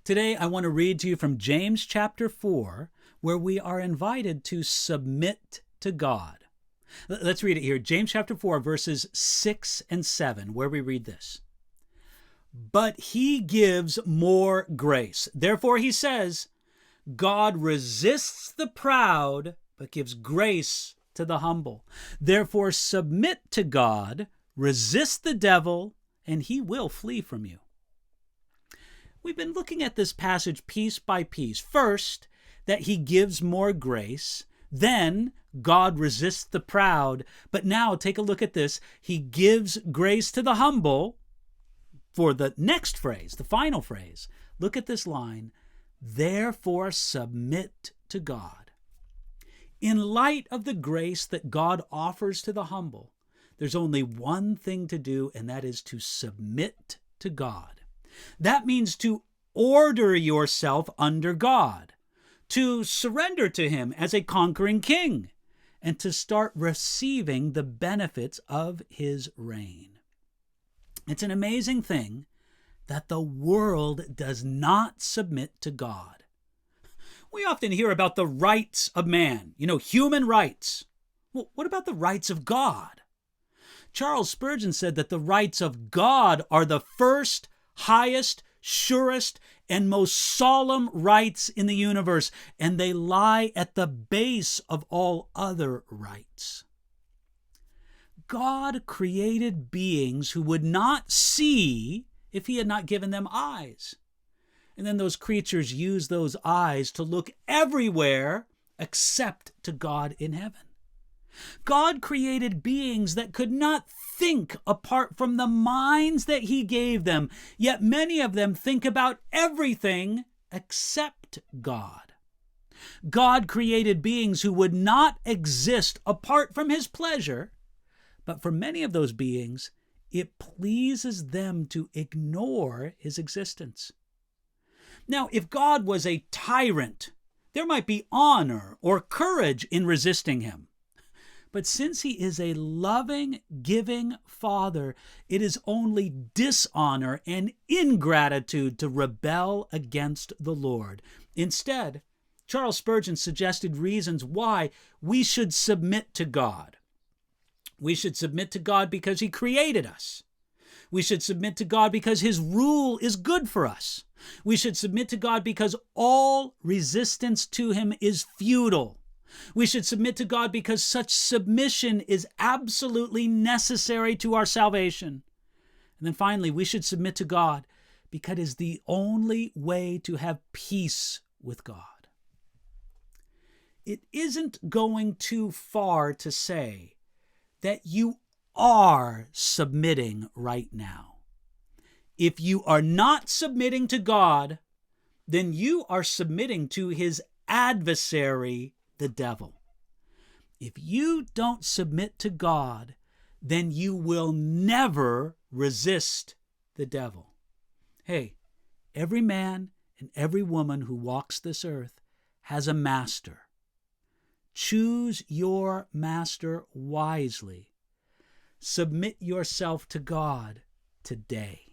Today, I want to read to you from James chapter 4, where we are invited to submit to God. Let's read it here. James chapter 4, verses 6 and 7, where we read this. But he gives more grace. Therefore, he says, God resists the proud, but gives grace to the humble. Therefore, submit to God, resist the devil, and he will flee from you. We've been looking at this passage piece by piece. First, that he gives more grace. Then, God resists the proud. But now, take a look at this. He gives grace to the humble. For the next phrase, the final phrase, look at this line. Therefore, submit to God. In light of the grace that God offers to the humble, there's only one thing to do, and that is to submit to God. That means to order yourself under God, to surrender to him as a conquering king, and to start receiving the benefits of his reign. It's an amazing thing that the world does not submit to God. We often hear about the rights of man, human rights. Well, what about the rights of God? Charles Spurgeon said that the rights of God are the first, highest, surest, and most solemn rights in the universe, and they lie at the base of all other rights. God created beings who would not see if he had not given them eyes. And then those creatures use those eyes to look everywhere except to God in heaven. God created beings that could not think apart from the minds that he gave them, yet many of them think about everything except God. God created beings who would not exist apart from his pleasure, but for many of those beings, it pleases them to ignore his existence. Now, if God was a tyrant, there might be honor or courage in resisting him. But since he is a loving, giving Father, it is only dishonor and ingratitude to rebel against the Lord. Instead, Charles Spurgeon suggested reasons why we should submit to God. We should submit to God because he created us. We should submit to God because his rule is good for us. We should submit to God because all resistance to him is futile. We should submit to God because such submission is absolutely necessary to our salvation. And then finally, we should submit to God because it is the only way to have peace with God. It isn't going too far to say that you are submitting right now. If you are not submitting to God, then you are submitting to his adversary, the devil. If you don't submit to God, then you will never resist the devil. Hey, every man and every woman who walks this earth has a master. Choose your master wisely. Submit yourself to God today.